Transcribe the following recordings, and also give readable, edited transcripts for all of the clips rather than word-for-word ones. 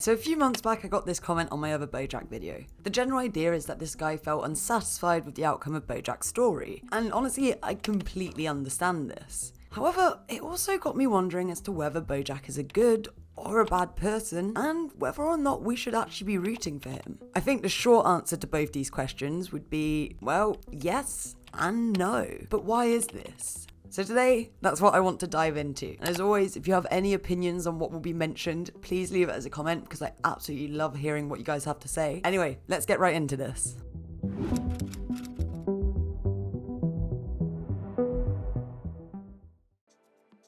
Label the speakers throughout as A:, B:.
A: So a few months back I got this comment on my other Bojack video. The general idea is that this guy felt unsatisfied with the outcome of Bojack's story, and honestly I completely understand this. However, it also got me wondering as to whether Bojack is a good or a bad person, and whether or not we should actually be rooting for him. I think the short answer to both these questions would be, well, yes and no. But why is this? So today, that's what I want to dive into. And as always, if you have any opinions on what will be mentioned, please leave it as a comment because I absolutely love hearing what you guys have to say. Anyway, let's get right into this.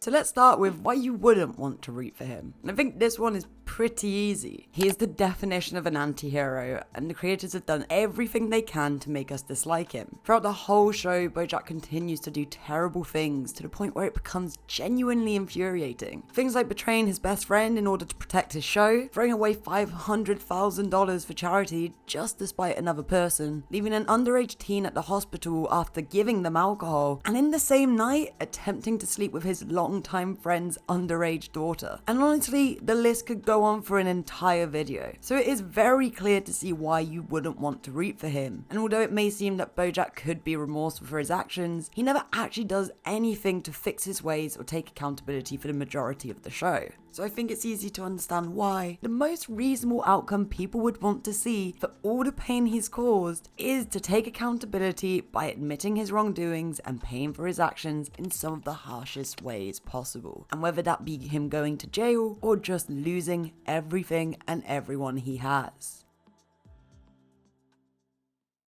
A: So let's start with why you wouldn't want to root for him. And I think this one is pretty easy. He is the definition of an anti-hero, and the creators have done everything they can to make us dislike him. Throughout the whole show, Bojack continues to do terrible things to the point where it becomes genuinely infuriating. Things like betraying his best friend in order to protect his show, throwing away $500,000 for charity just to spite another person, leaving an underage teen at the hospital after giving them alcohol, and in the same night, attempting to sleep with his long-time friend's underage daughter. And honestly, the list could go on for an entire video. So it is very clear to see why you wouldn't want to root for him. And although it may seem that Bojack could be remorseful for his actions, he never actually does anything to fix his ways or take accountability for the majority of the show. So I think it's easy to understand why the most reasonable outcome people would want to see for all the pain he's caused is to take accountability by admitting his wrongdoings and paying for his actions in some of the harshest ways possible. And whether that be him going to jail or just losing everything and everyone he has.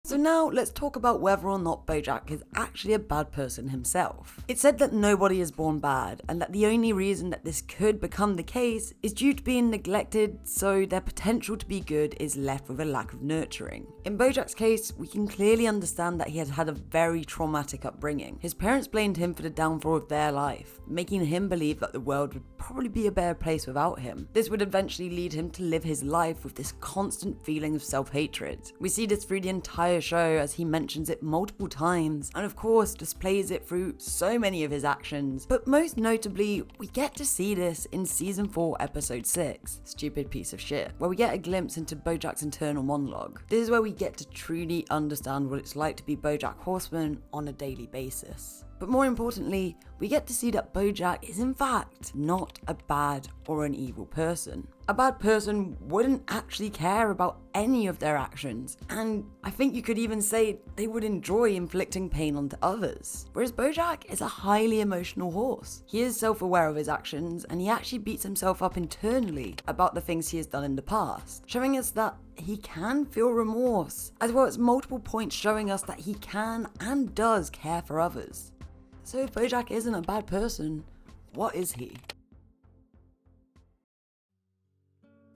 A: So now let's talk about whether or not Bojack is actually a bad person himself. It's said that nobody is born bad, and that the only reason that this could become the case is due to being neglected, so their potential to be good is left with a lack of nurturing. In Bojack's case, we can clearly understand that he has had a very traumatic upbringing. His parents blamed him for the downfall of their life, making him believe that the world would probably be a better place without him. This would eventually lead him to live his life with this constant feeling of self-hatred. We see this through the entire show as he mentions it multiple times, and of course displays it through so many of his actions. But most notably, we get to see this in season 4 episode 6, Stupid Piece of Shit, where we get a glimpse into Bojack's internal monologue. This is where we get to truly understand what it's like to be Bojack Horseman on a daily basis. But more importantly, we get to see that Bojack is in fact not a bad or an evil person. A bad person wouldn't actually care about any of their actions, and I think you could even say they would enjoy inflicting pain onto others. Whereas Bojack is a highly emotional horse. He is self-aware of his actions, and he actually beats himself up internally about the things he has done in the past, showing us that he can feel remorse, as well as multiple points showing us that he can and does care for others. So if Bojack isn't a bad person, what is he?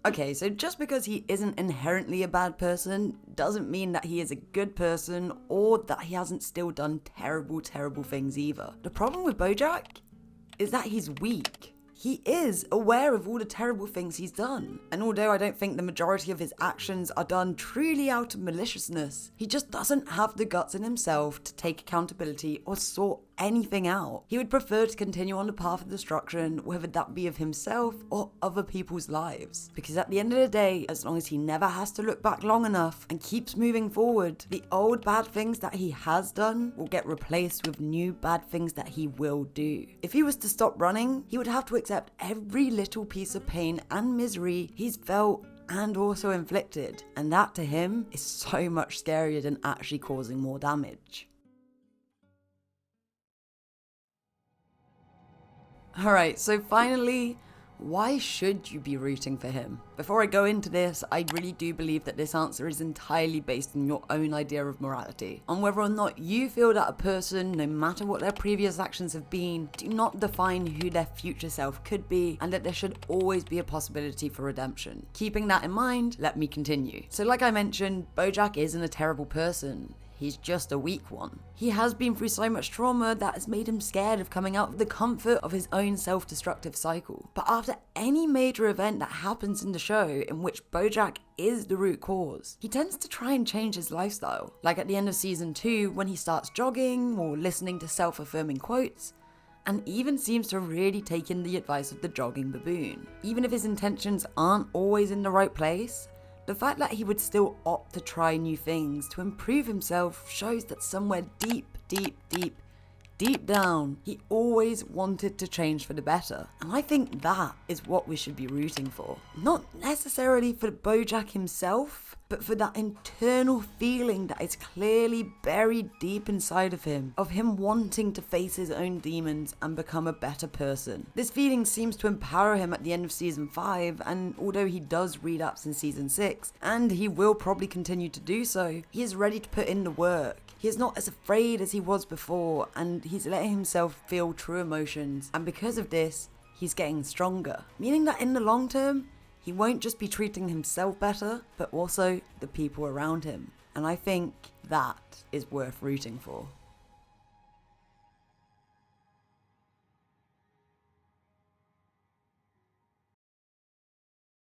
A: Okay, so just because he isn't inherently a bad person doesn't mean that he is a good person or that he hasn't still done terrible things either. The problem with Bojack is that he's weak. He is aware of all the terrible things he's done. And although I don't think the majority of his actions are done truly out of maliciousness, he just doesn't have the guts in himself to take accountability or sort anything out. He would prefer to continue on the path of destruction, whether that be of himself or other people's lives. Because at the end of the day, as long as he never has to look back long enough and keeps moving forward, the old bad things that he has done will get replaced with new bad things that he will do. If he was to stop running, he would have to accept every little piece of pain and misery he's felt and also inflicted. And that to him is so much scarier than actually causing more damage. Alright, so finally, why should you be rooting for him? Before I go into this, I really do believe that this answer is entirely based on your own idea of morality, on whether or not you feel that a person, no matter what their previous actions have been, do not define who their future self could be, and that there should always be a possibility for redemption. Keeping that in mind, let me continue. So like I mentioned, Bojack isn't a terrible person. He's just a weak one. He has been through so much trauma that has made him scared of coming out of the comfort of his own self-destructive cycle. But after any major event that happens in the show in which Bojack is the root cause, he tends to try and change his lifestyle. Like at the end of season 2 when he starts jogging or listening to self-affirming quotes. and even seems to really take in the advice of the jogging baboon. Even if his intentions aren't always in the right place, the fact that he would still opt to try new things to improve himself shows that somewhere deep down, he always wanted to change for the better. And I think that is what we should be rooting for. Not necessarily for Bojack himself, but for that internal feeling that is clearly buried deep inside of him wanting to face his own demons and become a better person. This feeling seems to empower him at the end of season 5, and although he does relapse in season 6, and he will probably continue to do so, he is ready to put in the work. He is not as afraid as he was before, and he's letting himself feel true emotions, and because of this, he's getting stronger. Meaning that in the long term, he won't just be treating himself better, but also the people around him. And I think that is worth rooting for.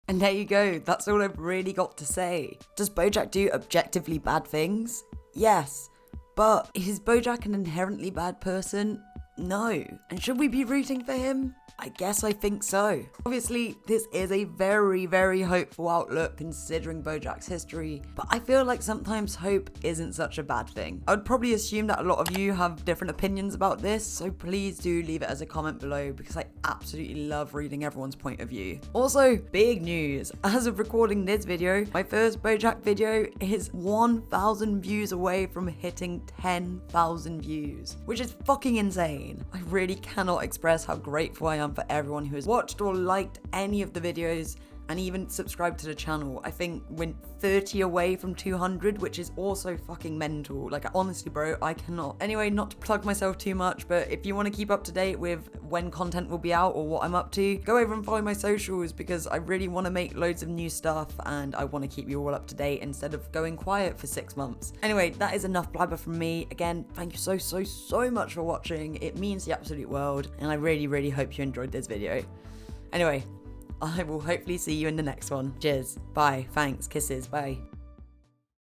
A: And there you go, that's all I've really got to say. Does Bojack do objectively bad things? Yes. But is Bojack an inherently bad person? No. And should we be rooting for him? I guess I think so. Obviously, this is a very hopeful outlook considering Bojack's history, but I feel like sometimes hope isn't such a bad thing. I would probably assume that a lot of you have different opinions about this, so please do leave it as a comment below because I absolutely love reading everyone's point of view. Also, big news. As of recording this video, my first Bojack video is 1,000 views away from hitting 10,000 views, which is fucking insane. I really cannot express how grateful I am for everyone who has watched or liked any of the videos and even subscribed to the channel. I think went 30 away from 200, which is also fucking mental. Like, honestly, bro, I cannot. Anyway, not to plug myself too much, but if you want to keep up to date with when content will be out or what I'm up to, go over and follow my socials because I really want to make loads of new stuff and I want to keep you all up to date instead of going quiet for 6 months. Anyway, that is enough blabber from me. Again, thank you so much for watching. It means the absolute world, and I really hope you enjoyed this video. Anyway, I will hopefully see you in the next one. Cheers. Bye. Thanks. Kisses. Bye.